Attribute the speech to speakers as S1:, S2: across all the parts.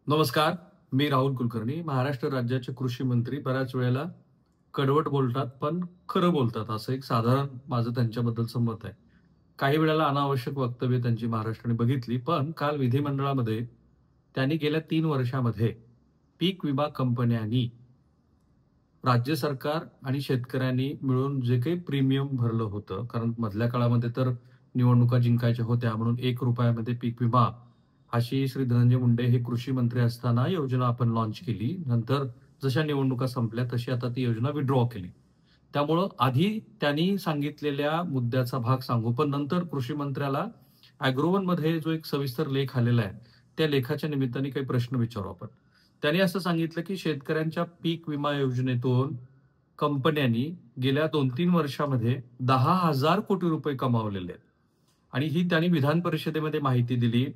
S1: नमस्कार. मी राहुल कुलकर्णी. महाराष्ट्र राज्याचे कृषी मंत्री बऱ्याच वेळेला कडवट बोलतात, पण खरं बोलतात, असं एक साधारण माझं त्यांच्याबद्दलचं मत आहे. काही वेळेला अनावश्यक वक्तव्य त्यांची महाराष्ट्राने बघितली, पण काल विधिमंडळामध्ये त्यांनी गेल्या 3 वर्षामध्ये पीक विमा कंपन्यांनी, राज्य सरकार आणि शेतकऱ्यांनी मिळून जे काही प्रीमियम भरलं होतं, कारण मधल्या काळामध्ये तर निवडणुका जिंकायच्या होत्या म्हणून ₹1 मध्ये पीक विमा अशी श्री धनंजय मुंडे हे कृषी मंत्री असताना योजना आपण लॉन्च केली. नंतर जशा निवडणुका संपल्या तशी आता ती योजना विथड्रॉ केली. त्यामुळं आधी त्यांनी सांगितलेल्या मुद्द्याचा भाग सांगू, पण नंतर कृषी मंत्र्याला मध्ये जो एक सविस्तर लेख आलेला आहे, त्या लेखाच्या निमित्ताने काही प्रश्न विचारू आपण. त्यांनी असं सांगितलं, की शेतकऱ्यांच्या पीक विमा योजनेतून कंपन्यांनी गेल्या 2-3 वर्षामध्ये 10,000 कोटी रुपये कमावलेले आहेत. आणि ही त्यांनी विधान परिषदेमध्ये माहिती दिली.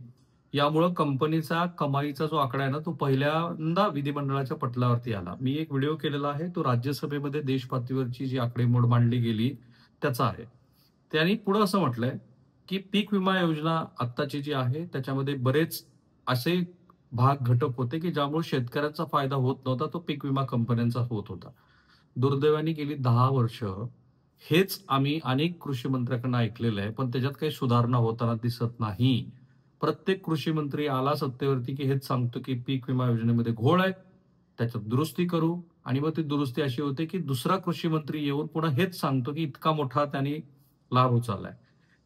S1: यामुळं कंपनीचा कमाईचा जो आकडा आहे ना, तो पहिल्यांदा विधिमंडळाच्या पटलावरती आला. मी एक व्हिडिओ केलेला आहे. तो राज्यसभेमध्ये देश पातळीवरची जी आकडेमोड मांडली गेली, त्याचा आहे. त्यांनी पुढं असं म्हटलंय, की पीक विमा योजना आत्ताची जी आहे, त्याच्यामध्ये बरेच असे भाग घटक होते, की ज्यामुळे शेतकऱ्यांचा फायदा होत नव्हता, तो पीक विमा कंपन्यांचा होत होता. दुर्दैवाने गेली 10 वर्ष हेच आम्ही अनेक कृषी मंत्र्याकडून ऐकलेलं आहे, पण त्याच्यात काही सुधारणा होताना दिसत नाही. प्रत्येक कृषी मंत्री आला सत्तेवरती, की हेच सांगतो, की पीक विमा योजनेमध्ये घोळ आहे, त्याच्यात दुरुस्ती करू आणि मग ती दुरुस्ती अशी होते, की दुसरा कृषी मंत्री येऊन पुन्हा हेच सांगतो, की इतका मोठा त्यांनी लाभ उचललाय.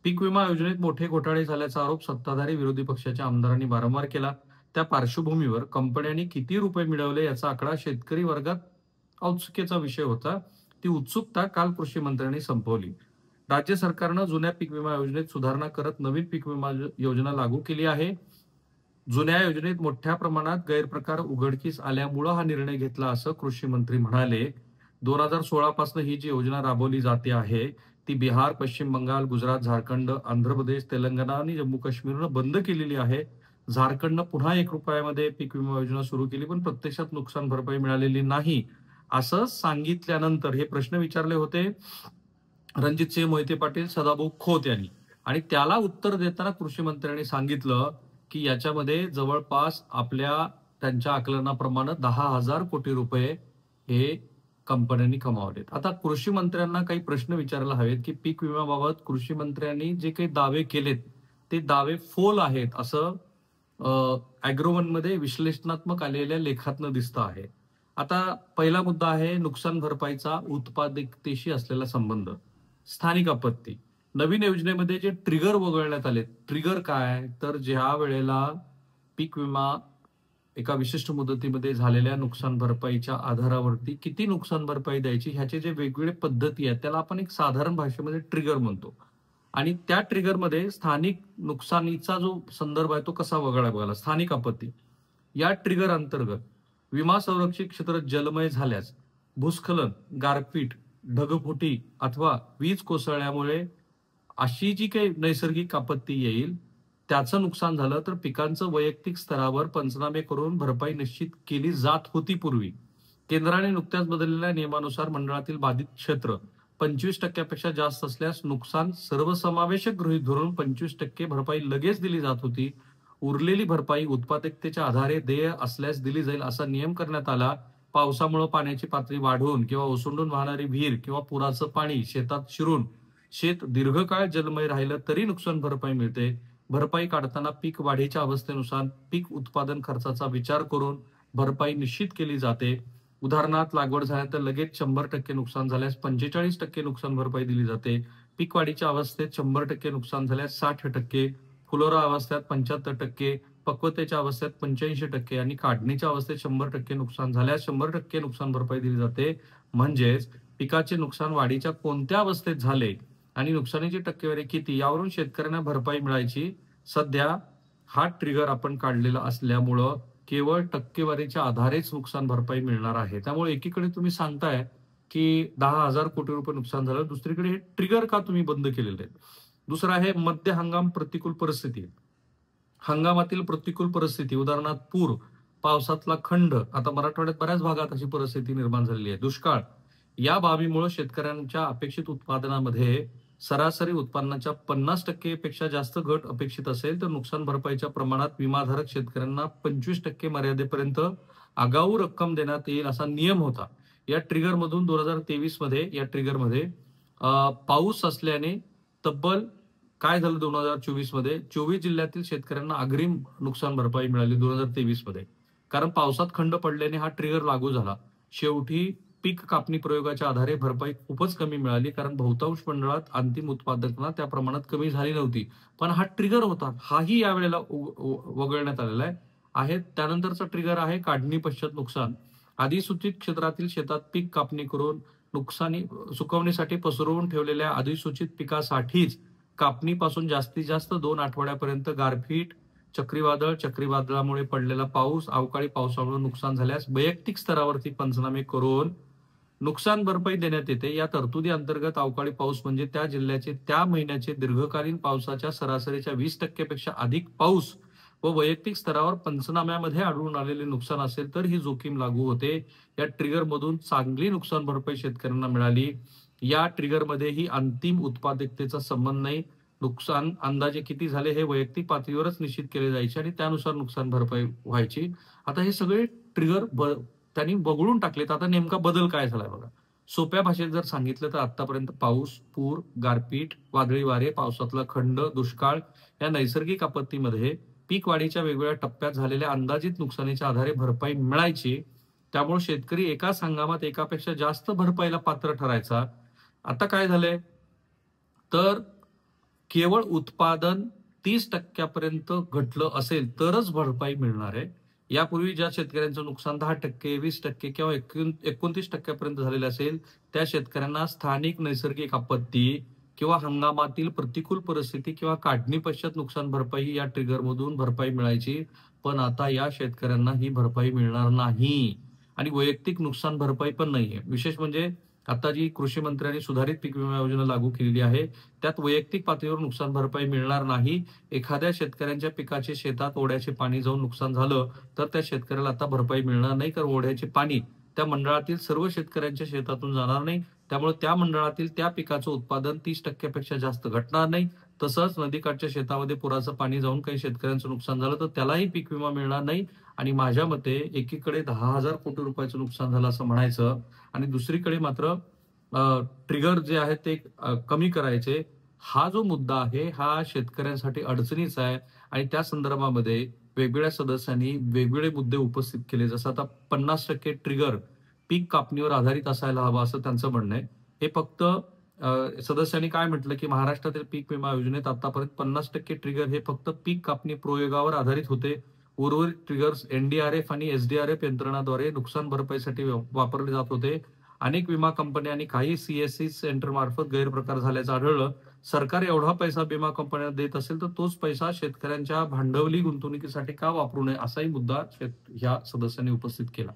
S1: पीक विमा योजनेत मोठे घोटाळे झाल्याचा आरोप सत्ताधारी विरोधी पक्षाच्या आमदारांनी वारंवार केला. त्या पार्श्वभूमीवर कंपन्यांनी किती रुपये मिळवले याचा आकडा शेतकरी वर्गात औत्सुक्याचा विषय होता. ती उत्सुकता काल कृषी मंत्र्यांनी संपवली. राज्य सरकारनं जुन्या पीक विमा योजनेत सुधारणा करत नवीन पीक विमा योजना लागू केली आहे. जुन्या योजनेत मोठ्या प्रमाणात गैरप्रकार उघडकीस आल्यामुळं हा निर्णय घेतला असं कृषी मंत्री म्हणाले. 2016 पासून ही जी योजना राबवली जाते आहे, ती बिहार, पश्चिम बंगाल, गुजरात, झारखंड, आंध्र प्रदेश, तेलंगणा आणि जम्मू काश्मीरनं बंद केलेली आहे. झारखंडनं पुन्हा ₹1 मध्ये पीक विमा योजना सुरू केली, पण प्रत्यक्षात नुकसान भरपाई मिळालेली नाही. असं सांगितल्यानंतर हे प्रश्न विचारले होते रणजितसिंह मोहिते पाटील, सदाभाऊ खोत यांनी. आणि त्याला उत्तर देताना कृषी मंत्र्यांनी सांगितलं, की याच्यामध्ये जवळपास त्यांच्या आकलनाप्रमाणे 10,000 कोटी रुपये हे कंपन्यांनी कमावलेत. आता कृषी मंत्र्यांना काही प्रश्न विचारायला हवेत, की पीक विम्याबाबत कृषी मंत्र्यांनी जे काही दावे केलेत, ते दावे फोल आहेत असं मध्ये विश्लेषणात्मक आलेल्या लेखातनं दिसतं आहे. आता पहिला मुद्दा आहे नुकसान भरपाईचा उत्पादकतेशी असलेला संबंध. स्थानिक आपत्ती. नवीन योजनेमध्ये जे ट्रिगर वगळण्यात आले. ट्रिगर काय? तर ज्या वेळेला पीक विमा एका विशिष्ट मुदतीमध्ये झालेल्या नुकसान भरपाईच्या आधारावरती किती नुकसान भरपाई द्यायची ह्याचे जे वेगवेगळे पद्धती आहेत, त्याला आपण एक साधारण भाषेमध्ये ट्रिगर म्हणतो. आणि त्या ट्रिगरमध्ये स्थानिक नुकसानीचा जो संदर्भ आहे तो कसा वगळला बघायला. स्थानिक आपत्ती. या ट्रिगर अंतर्गत विमा संरक्षित क्षेत्र जलमय झाल्यास, भूस्खलन, गारपीट, ढगफुटी अथवा वीज कोसळल्यामुळे अशी जी काही नैसर्गिक आपत्ती येईल, त्याचं नुकसान झालं तर पिकांचं वैयक्तिक स्तरावर पंचनामे करून भरपाई निश्चित केली जात होती पूर्वी. केंद्राने नुकत्याच बदललेल्या नियमानुसार मंडळातील बाधित क्षेत्र 25% पेक्षा जास्त असल्यास नुकसान सर्वसमावेशक गृहीत धरून 25% भरपाई लगेच दिली जात होती. उरलेली भरपाई उत्पादकतेच्या आधारे देय असल्यास दिली जाईल असा नियम करण्यात आला. पावसामुळे पाण्याची पातळी वाढून किंवा ओसंडून वाहणारी विहीर किंवा पुराचं पाणी शेतात शिरून शेत दीर्घकाळ जलमय राहिलं तरी नुकसान भरपाई मिळते. भरपाई काढताना पीक वाढीच्या अवस्थेनुसार पीक उत्पादन खर्चाचा विचार करून भरपाई निश्चित केली जाते. उदाहरणार्थ लागवड झाल्यानंतर लगेच 100% नुकसान झाल्यास 45% नुकसान भरपाई दिली जाते. पीक वाढीच्या अवस्थेत 100% नुकसान झाल्यास 60%, फुलोरा अवस्थेत 75%, पक्वतेच्या अवस्थेत 85% आणि काढणीच्या अवस्थेत 100% नुकसान झाल्यास 100% नुकसान भरपाई दिली जाते. म्हणजेच पिकाचे नुकसान वाढीच्या कोणत्या अवस्थेत झाले आणि नुकसानीची टक्केवारी किती यावरून शेतकऱ्यांना भरपाई मिळायची. सध्या हा ट्रिगर आपण काढलेला असल्यामुळं केवळ टक्केवारीच्या आधारेच नुकसान भरपाई मिळणार आहे. त्यामुळे एकीकडे तुम्ही सांगताय, की 10,000 कोटी रुपये नुकसान झालं. दुसरीकडे हे ट्रिगर का तुम्ही बंद केलेले आहेत? दुसरं आहे मध्य हंगाम प्रतिकूल परिस्थिती. हंगामातील प्रतिकूल परिस्थिती उदाहरणार्थ पूर, पावसातला खंड, आता मराठवाड्यात बऱ्याच भागात अशी परिस्थिती निर्माण झालेली आहे. दुष्काळ या बाबीमुळे शेतकऱ्यांच्या अपेक्षित उत्पादनामध्ये सरासरी उत्पन्नाच्या 50% पेक्षा जास्त घट अपेक्षित असेल तर नुकसान भरपाईच्या प्रमाणात विमाधारक शेतकऱ्यांना 25% मर्यादेपर्यंत आगाऊ रक्कम देण्यात येईल असा नियम होता. या ट्रिगरमधून 2023 मध्ये या ट्रिगरमध्ये पाऊस असल्याने तब्बल काय झालं 2024 मध्ये 24 जिल्ह्यातील शेतकऱ्यांना अग्रिम नुकसान भरपाई मिळाली 2023 मध्ये. कारण पावसात खंड पडल्याने हा ट्रिगर लागू झाला. शेवटी पीक कापणी प्रयोगाच्या आधारे भरपाई खूपच कमी मिळाली कारण बहुतांश मंडळात अंतिम उत्पादकता त्या प्रमाणात कमी झाली नव्हती. पण हा ट्रिगर होता, हाही यावेळेला वगळण्यात आलेला आहे. त्यानंतरचा ट्रिगर आहे काढणी पश्चात नुकसान. अधिसूचित क्षेत्रातील शेतात पीक कापणी करून सुकवणीसाठी पसरवून ठेवलेल्या अधिसूचित पिकासाठीच कापणीपासून जास्तीत जास्त 2 आठवड्यापर्यंत गारपीट, चक्रीवादळामुळे पडलेला पाऊस, अवकाळी पावसामुळे नुकसान झाल्यास वैयक्तिक स्तरावरती पंचनामे करून नुकसान भरपाई देण्यात येते. या तरतुदी अंतर्गत अवकाळी पाऊस म्हणजे त्या जिल्ह्याचे त्या महिन्याचे दीर्घकालीन पावसाच्या सरासरीच्या 20% पेक्षा अधिक पाऊस व वैयक्तिक स्तरावर पंचनाम्यामध्ये आढळून आलेले नुकसान असेल तर ही जोखीम लागू होते. या ट्रिगरमधून चांगली नुकसान भरपाई शेतकऱ्यांना मिळाली. या ट्रिगरमध्येही अंतिम उत्पादकतेचा संबंध नाही. नुकसान अंदाजे किती झाले हे वैयक्तिक पातळीवरच निश्चित केले जायचे आणि त्यानुसार नुकसान भरपाई व्हायची. आता हे सगळे ट्रिगर त्यांनी वगळून टाकलेत. आता नेमका बदल काय झालाय बघा. सोप्या भाषेत जर सांगितलं तर आतापर्यंत पाऊस, पूर, गारपीट, वादळी वारे, पावसातला खंड, दुष्काळ या नैसर्गिक आपत्तीमध्ये पीक वाढीच्या वेगवेगळ्या टप्प्यात झालेल्या अंदाजित नुकसानीच्या आधारे भरपाई मिळायची. त्यामुळे शेतकरी एकाच हंगामात एकापेक्षा जास्त भरपाईला पात्र ठरायचा. आता काय झालंय तर केवळ उत्पादन 30% घटलं असेल तरच भरपाई मिळणार आहे. यापूर्वी ज्या शेतकऱ्यांचं नुकसान 10%, 20% किंवा 29% झालेलं असेल त्या शेतकऱ्यांना स्थानिक नैसर्गिक आपत्ती किंवा हंगामातील प्रतिकूल परिस्थिती किंवा काढणी पश्चात नुकसान भरपाई या ट्रिगरमधून भरपाई मिळायची. पण आता या शेतकऱ्यांना ही भरपाई मिळणार नाही आणि वैयक्तिक नुकसान भरपाई पण नाहीये. विशेष म्हणजे आता जी कृषी मंत्र्यांनी सुधारित पीक विमा योजना लागू केलेली आहे त्यात वैयक्तिक पातळीवर नुकसान भरपाई मिळणार नाही. एखाद्या शेतकऱ्यांच्या पिकाचे शेतात ओढ्याचे पाणी जाऊन नुकसान झालं तर त्या शेतकऱ्याला आता भरपाई मिळणार नाही कारण ओढ्याचे पाणी त्या मंडळातील सर्व शेतकऱ्यांच्या शेतातून जाणार नाही. त्यामुळे त्या मंडळातील त्या पिकाचं उत्पादन 30% पेक्षा जास्त घटणार नाही. तसंच नदीकाठच्या शेतामध्ये पुराचं पाणी जाऊन काही शेतकऱ्यांचं नुकसान झालं तर त्यालाही पीक विमा मिळणार नाही. आणि माझ्या मते एकीकडे 10,000 कोटी रुपयाचं नुकसान झालं असं म्हणायचं आणि दुसरीकडे मात्र ट्रिगर जे आहे ते कमी करायचे. हा जो मुद्दा आहे हा शेतकऱ्यांसाठी अडचणीचा आहे आणि त्या संदर्भामध्ये वेगवेगळ्या सदस्यांनी वेगवेगळे मुद्दे उपस्थित केले. जसं आता 50% ट्रिगर पीक कापणीवर आधारित असायला हवा असं त्यांचं म्हणणं आहे. हे फक्त सदस्यांनी काय म्हटलं की महाराष्ट्रातील पीक विमा योजनेत आतापर्यंत 50% ट्रिगर हे फक्त पीक कापणी प्रयोगावर आधारित होते. उर्वरित ट्रिगर्स एनडीआरएफ आणि एसडीआरएफ यंत्रणाद्वारे नुकसान भरपाईसाठी वापरले जात होते. अनेक विमा कंपन्या आणि काही सीएससी सेंटर मार्फत गैरप्रकार झाल्याचं आढळलं. सरकार एवढा पैसा विमा कंपन्यांना देत असेल तर तोच पैसा शेतकऱ्यांच्या भांडवली गुंतवणुकीसाठी का वापरू नये असाही मुद्दा ह्या सदस्यांनी उपस्थित केला.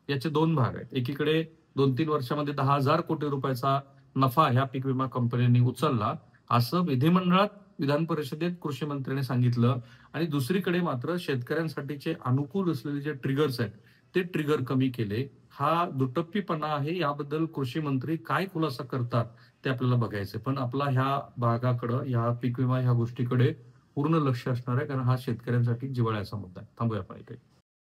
S1: याचे 2 भाग आहेत. एकीकडे 2-3 वर्षामध्ये 10,000 कोटी रुपयाचा नफा ह्या पीक विमा कंपन्यांनी उचलला असं विधिमंडळात विधान परिषदेत कृषी मंत्र्यांनी सांगितलं आणि दुसरीकडे मात्र शेतकऱ्यांसाठीचे अनुकूल असलेले जे ट्रिगर्स आहेत ते ट्रिगर कमी केले. हा दुटप्पीपणा आहे. याबद्दल कृषी मंत्री काय खुलासा करतात ते आपल्याला बघायचं. पण आपला ह्या भागाकडं ह्या पीक विमा ह्या गोष्टीकडे पूर्ण लक्ष असणार आहे कारण हा शेतकऱ्यांसाठी जिव्हाळ्याचा मुद्दा आहे. थांबूया आपण इथे.